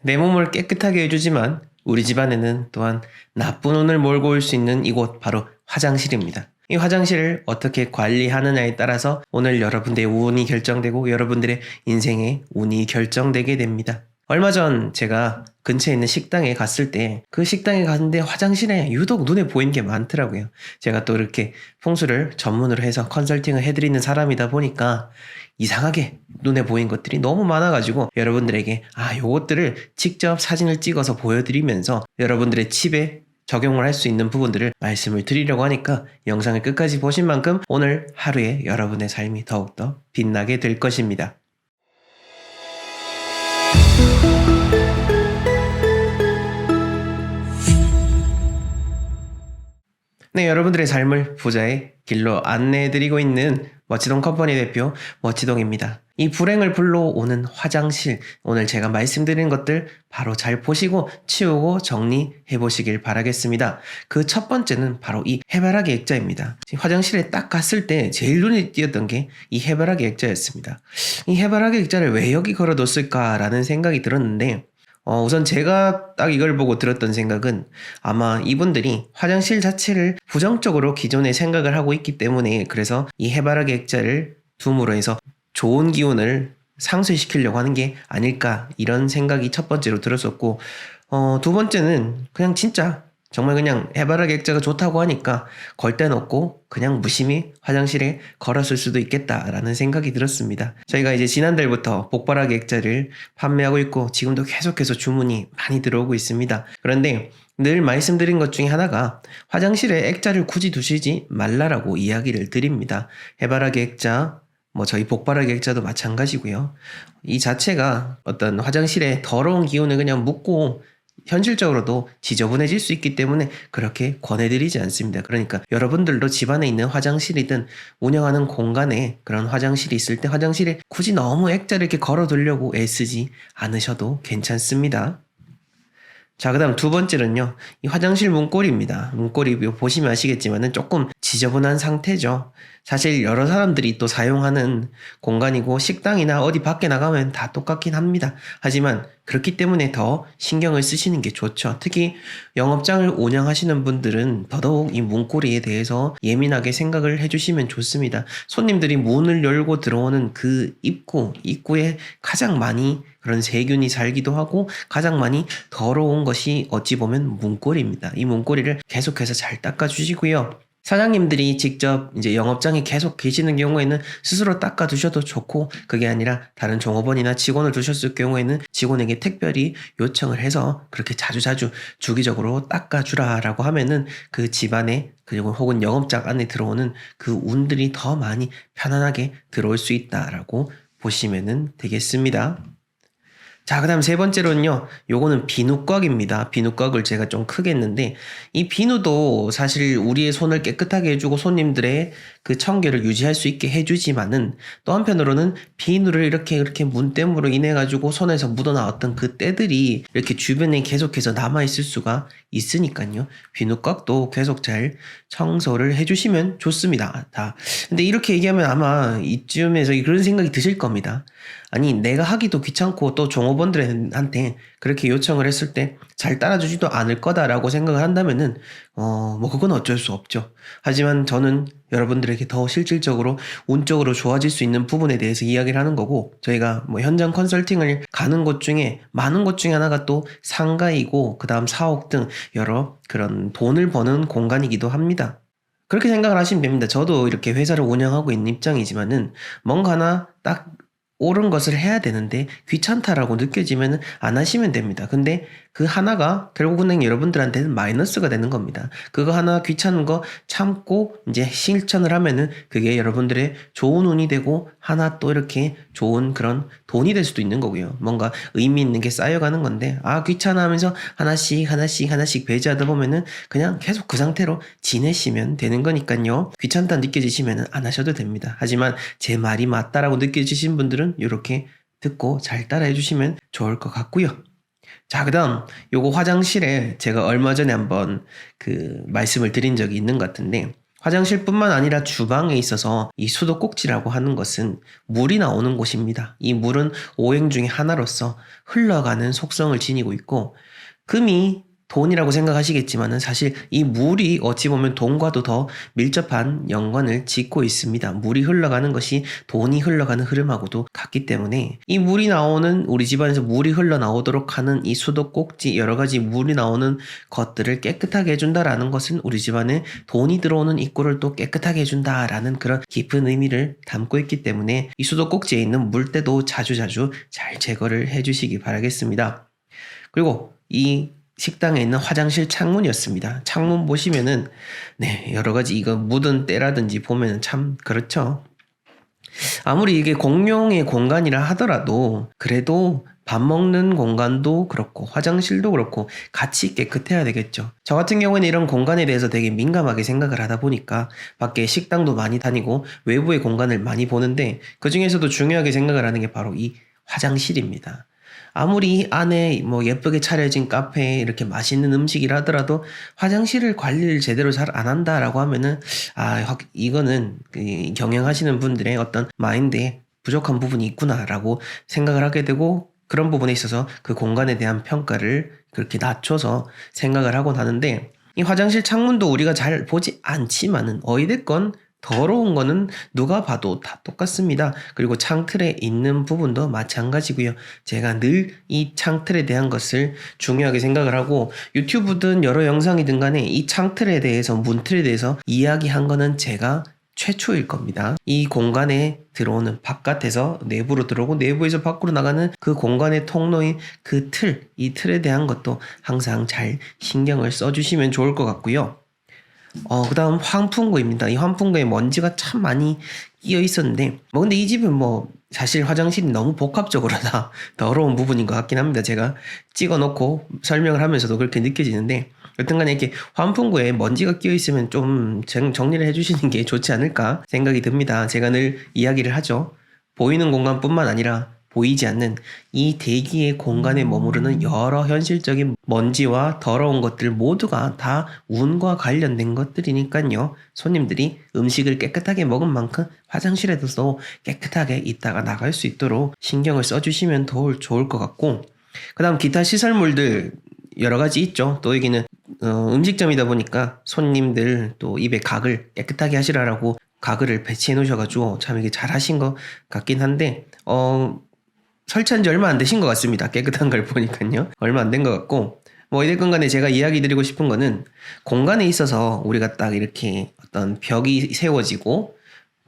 내 몸을 깨끗하게 해주지만 우리 집안에는 또한 나쁜 운을 몰고 올 수 있는 이곳 바로 화장실입니다. 이 화장실을 어떻게 관리하느냐에 따라서 오늘 여러분들의 운이 결정되고 여러분들의 인생의 운이 결정되게 됩니다. 얼마 전 제가 근처에 있는 식당에 갔을 때 그 식당에 갔는데 화장실에 유독 눈에 보이는 게 많더라고요. 제가 또 이렇게 풍수를 전문으로 해서 컨설팅을 해드리는 사람이다 보니까 이상하게 눈에 보인 것들이 너무 많아가지고 여러분들에게 요것들을 직접 사진을 찍어서 보여드리면서 여러분들의 칩에 적용을 할 수 있는 부분들을 말씀을 드리려고 하니까 영상을 끝까지 보신 만큼 오늘 하루에 여러분의 삶이 더욱더 빛나게 될 것입니다. 네, 여러분들의 삶을 부자의 길로 안내해드리고 있는 멋지동 컴퍼니 대표 멋지동입니다. 이 불행을 불러오는 화장실, 오늘 제가 말씀드린 것들 바로 잘 보시고 치우고 정리해 보시길 바라겠습니다. 그 첫 번째는 바로 이 해바라기 액자입니다. 화장실에 딱 갔을 때 제일 눈에 띄었던 게 이 해바라기 액자였습니다. 이 해바라기 액자를 왜 여기 걸어뒀을까라는 생각이 들었는데 우선 제가 딱 이걸 보고 들었던 생각은 아마 이분들이 화장실 자체를 부정적으로 기존에 생각을 하고 있기 때문에 그래서 이 해바라기 액자를 둠으로 해서 좋은 기운을 상쇄시키려고 하는 게 아닐까 이런 생각이 첫 번째로 들었었고 두 번째는 그냥 진짜 정말 그냥 해바라기 액자가 좋다고 하니까 걸 데는 없고 그냥 무심히 화장실에 걸었을 수도 있겠다라는 생각이 들었습니다. 저희가 이제 지난달부터 복바라기 액자를 판매하고 있고 지금도 계속해서 주문이 많이 들어오고 있습니다. 그런데 늘 말씀드린 것 중에 하나가 화장실에 액자를 굳이 두시지 말라라고 이야기를 드립니다. 해바라기 액자, 저희 복바라기 액자도 마찬가지고요. 이 자체가 어떤 화장실에 더러운 기운을 그냥 묻고 현실적으로도 지저분해질 수 있기 때문에 그렇게 권해드리지 않습니다. 그러니까 여러분들도 집안에 있는 화장실이든 운영하는 공간에 그런 화장실이 있을 때 화장실에 굳이 너무 액자를 이렇게 걸어두려고 애쓰지 않으셔도 괜찮습니다. 자, 그 다음 두 번째는요. 이 화장실 문고리입니다. 문고리 보시면 아시겠지만은 조금 지저분한 상태죠. 사실 여러 사람들이 또 사용하는 공간이고 식당이나 어디 밖에 나가면 다 똑같긴 합니다. 하지만 그렇기 때문에 더 신경을 쓰시는 게 좋죠. 특히 영업장을 운영하시는 분들은 더더욱 이 문고리에 대해서 예민하게 생각을 해주시면 좋습니다. 손님들이 문을 열고 들어오는 그 입구에 가장 많이 그런 세균이 살기도 하고 가장 많이 더러운 것이 어찌 보면 문고리입니다. 이 문고리를 계속해서 잘 닦아주시고요. 사장님들이 직접 이제 영업장에 계속 계시는 경우에는 스스로 닦아 두셔도 좋고 그게 아니라 다른 종업원이나 직원을 두셨을 경우에는 직원에게 특별히 요청을 해서 그렇게 자주자주 주기적으로 닦아 주라라고 하면은 그 집안에 그리고 혹은 영업장 안에 들어오는 그 운들이 더 많이 편안하게 들어올 수 있다라고 보시면 되겠습니다. 자, 그 다음 세 번째로는요, 요거는 비누곽입니다. 비누곽을 제가 좀 크게 했는데, 이 비누도 사실 우리의 손을 깨끗하게 해주고 손님들의 그 청결을 유지할 수 있게 해주지만은, 또 한편으로는 비누를 이렇게 문땜으로 인해가지고 손에서 묻어나왔던 그 때들이 이렇게 주변에 계속해서 남아있을 수가 있으니까요. 비누곽도 계속 잘 청소를 해주시면 좋습니다. 근데 이렇게 얘기하면 아마 이쯤에서 그런 생각이 드실 겁니다. 아니, 내가 하기도 귀찮고 또 종업원들한테 그렇게 요청을 했을 때 잘 따라주지도 않을 거다라고 생각을 한다면은 그건 어쩔 수 없죠. 하지만 저는 여러분들에게 더 실질적으로 운적으로 좋아질 수 있는 부분에 대해서 이야기를 하는 거고, 저희가 현장 컨설팅을 가는 곳 중에 많은 곳 중에 하나가 또 상가이고 그 다음 사옥 등 여러 그런 돈을 버는 공간이기도 합니다. 그렇게 생각을 하시면 됩니다. 저도 이렇게 회사를 운영하고 있는 입장이지만은 뭔가 하나 딱 옳은 것을 해야 되는데 귀찮다라고 느껴지면 안 하시면 됩니다. 근데 그 하나가 결국은 여러분들한테는 마이너스가 되는 겁니다. 그거 하나 귀찮은 거 참고 이제 실천을 하면은 그게 여러분들의 좋은 운이 되고 하나 또 이렇게 좋은 그런 돈이 될 수도 있는 거고요. 뭔가 의미 있는 게 쌓여가는 건데 귀찮아 하면서 하나씩 배제하다 보면은 그냥 계속 그 상태로 지내시면 되는 거니까요. 귀찮다 느껴지시면 안 하셔도 됩니다. 하지만 제 말이 맞다라고 느껴지신 분들은 이렇게 듣고 잘 따라해 주시면 좋을 것 같고요. 자, 그 다음 요거 화장실에 제가 얼마 전에 한번 그 말씀을 드린 적이 있는 것 같은데 화장실뿐만 아니라 주방에 있어서 이 수도꼭지라고 하는 것은 물이 나오는 곳입니다. 이 물은 오행 중의 하나로서 흘러가는 속성을 지니고 있고, 금이 돈이라고 생각하시겠지만은 사실 이 물이 어찌 보면 돈과도 더 밀접한 연관을 짓고 있습니다. 물이 흘러가는 것이 돈이 흘러가는 흐름하고도 같기 때문에 이 물이 나오는, 우리 집안에서 물이 흘러나오도록 하는 이 수도꼭지, 여러 가지 물이 나오는 것들을 깨끗하게 해준다라는 것은 우리 집안에 돈이 들어오는 입구를 또 깨끗하게 해준다라는 그런 깊은 의미를 담고 있기 때문에 이 수도꼭지에 있는 물때도 자주자주 잘 제거를 해주시기 바라겠습니다. 그리고 이 식당에 있는 화장실 창문이었습니다. 창문 보시면은 여러 가지 이거 묻은 때라든지 보면은 참 그렇죠. 아무리 이게 공용의 공간이라 하더라도 그래도 밥 먹는 공간도 그렇고 화장실도 그렇고 같이 깨끗해야 되겠죠. 저 같은 경우에는 이런 공간에 대해서 되게 민감하게 생각을 하다 보니까 밖에 식당도 많이 다니고 외부의 공간을 많이 보는데, 그 중에서도 중요하게 생각을 하는 게 바로 이 화장실입니다. 아무리 안에 뭐 예쁘게 차려진 카페에 이렇게 맛있는 음식이라 하더라도 화장실을 관리를 제대로 잘 안 한다라고 하면은 이거는 경영하시는 분들의 어떤 마인드에 부족한 부분이 있구나라고 생각을 하게 되고, 그런 부분에 있어서 그 공간에 대한 평가를 그렇게 낮춰서 생각을 하곤 하는데, 이 화장실 창문도 우리가 잘 보지 않지만은 어찌됐건 더러운 거는 누가 봐도 다 똑같습니다. 그리고 창틀에 있는 부분도 마찬가지고요. 제가 늘 이 창틀에 대한 것을 중요하게 생각을 하고, 유튜브든 여러 영상이든 간에 이 창틀에 대해서, 문틀에 대해서 이야기한 거는 제가 최초일 겁니다. 이 공간에 들어오는, 바깥에서 내부로 들어오고 내부에서 밖으로 나가는 그 공간의 통로인 그 틀, 이 틀에 대한 것도 항상 잘 신경을 써주시면 좋을 것 같고요. 그 다음 환풍구입니다. 이 환풍구에 먼지가 참 많이 끼어 있었는데, 근데 이 집은 사실 화장실이 너무 복합적으로 다 더러운 부분인 것 같긴 합니다. 제가 찍어 놓고 설명을 하면서도 그렇게 느껴지는데, 여튼간에 이렇게 환풍구에 먼지가 끼어 있으면 좀 정리를 해주시는 게 좋지 않을까 생각이 듭니다. 제가 늘 이야기를 하죠. 보이는 공간뿐만 아니라 보이지 않는 이 대기의 공간에 머무르는 여러 현실적인 먼지와 더러운 것들 모두가 다 운과 관련된 것들이니까요. 손님들이 음식을 깨끗하게 먹은 만큼 화장실에도 깨끗하게 있다가 나갈 수 있도록 신경을 써주시면 더 좋을 것 같고, 그 다음 기타 시설물들 여러 가지 있죠. 또 여기는 음식점이다 보니까 손님들 또 입에 가글 깨끗하게 하시라고 가글을 배치해 놓으셔가지고 참 이게 잘 하신 것 같긴 한데, 설치한 지 얼마 안 되신 것 같습니다. 깨끗한 걸 보니까요. 얼마 안 된 것 같고, 이랬건 간에 제가 이야기 드리고 싶은 거는, 공간에 있어서 우리가 딱 이렇게 어떤 벽이 세워지고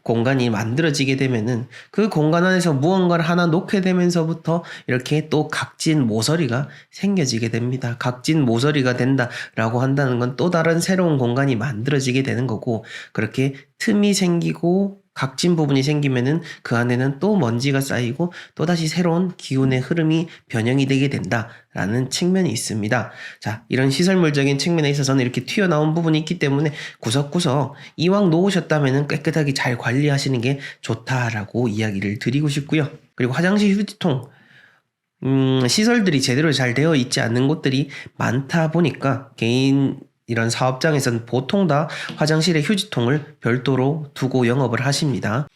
공간이 만들어지게 되면은 그 공간 안에서 무언가를 하나 놓게 되면서부터 이렇게 또 각진 모서리가 생겨지게 됩니다. 각진 모서리가 된다라고 한다는 건 또 다른 새로운 공간이 만들어지게 되는 거고, 그렇게 틈이 생기고 각진 부분이 생기면은 그 안에는 또 먼지가 쌓이고 또다시 새로운 기운의 흐름이 변형이 되게 된다라는 측면이 있습니다. 자, 이런 시설물적인 측면에 있어서는 이렇게 튀어나온 부분이 있기 때문에 구석구석 이왕 놓으셨다면은 깨끗하게 잘 관리하시는 게 좋다라고 이야기를 드리고 싶고요. 그리고 화장실 휴지통, 시설들이 제대로 잘 되어 있지 않는 곳들이 많다 보니까 개인 이런 사업장에서는 보통 다 화장실에 휴지통을 별도로 두고 영업을 하십니다.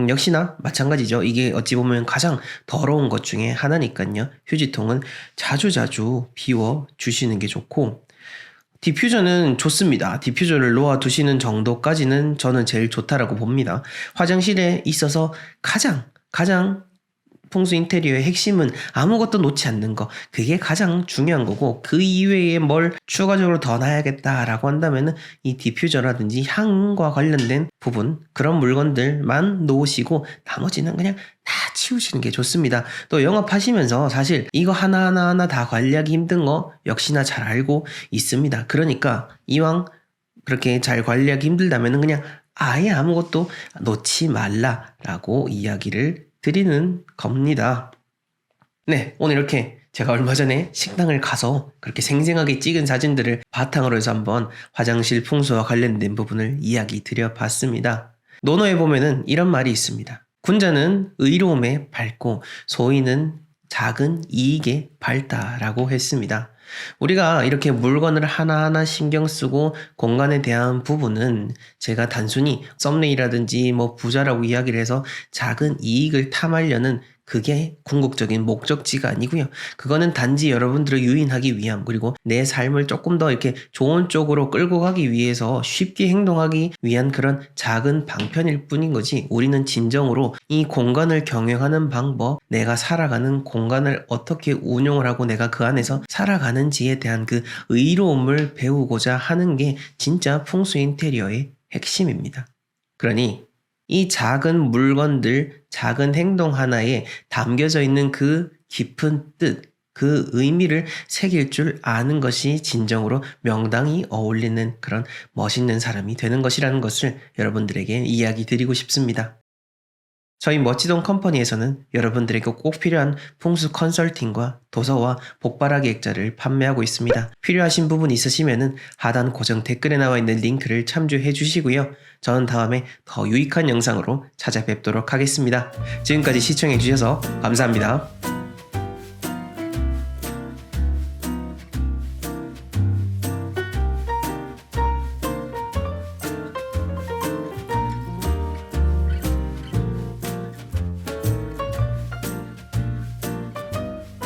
역시나 마찬가지죠. 이게 어찌 보면 가장 더러운 것 중에 하나니까요. 휴지통은 자주자주 비워 주시는 게 좋고, 디퓨저는 좋습니다. 디퓨저를 놓아 두시는 정도까지는 저는 제일 좋다라고 봅니다. 화장실에 있어서 가장 풍수 인테리어의 핵심은 아무것도 놓지 않는 거, 그게 가장 중요한 거고, 그 이외에 뭘 추가적으로 더 놔야겠다라고 한다면은 이 디퓨저라든지 향과 관련된 부분, 그런 물건들만 놓으시고 나머지는 그냥 다 치우시는 게 좋습니다. 또 영업하시면서 사실 이거 하나하나 다 관리하기 힘든 거 역시나 잘 알고 있습니다. 그러니까 이왕 그렇게 잘 관리하기 힘들다면은 그냥 아예 아무것도 놓지 말라라고 이야기를 드리는 겁니다. 네, 오늘 이렇게 제가 얼마 전에 식당을 가서 그렇게 생생하게 찍은 사진들을 바탕으로 해서 한번 화장실 풍수와 관련된 부분을 이야기 드려봤습니다. 논어에 보면은 이런 말이 있습니다. 군자는 의로움에 밝고 소인은 작은 이익에 밝다라고 했습니다. 우리가 이렇게 물건을 하나하나 신경 쓰고 공간에 대한 부분은 제가 단순히 썸네일이라든지 부자라고 이야기를 해서 작은 이익을 탐하려는 그게 궁극적인 목적지가 아니고요. 그거는 단지 여러분들을 유인하기 위함, 그리고 내 삶을 조금 더 이렇게 좋은 쪽으로 끌고 가기 위해서 쉽게 행동하기 위한 그런 작은 방편일 뿐인 거지, 우리는 진정으로 이 공간을 경영하는 방법, 내가 살아가는 공간을 어떻게 운용을 하고 내가 그 안에서 살아가는지에 대한 그 의로움을 배우고자 하는 게 진짜 풍수 인테리어의 핵심입니다. 그러니 이 작은 물건들, 작은 행동 하나에 담겨져 있는 그 깊은 뜻, 그 의미를 새길 줄 아는 것이 진정으로 명당이 어울리는 그런 멋있는 사람이 되는 것이라는 것을 여러분들에게 이야기 드리고 싶습니다. 저희 멋지동 컴퍼니에서는 여러분들에게 꼭 필요한 풍수 컨설팅과 도서와 복바라기 액자를 판매하고 있습니다. 필요하신 부분 있으시면 하단 고정 댓글에 나와 있는 링크를 참조해 주시고요. 저는 다음에 더 유익한 영상으로 찾아뵙도록 하겠습니다. 지금까지 시청해 주셔서 감사합니다.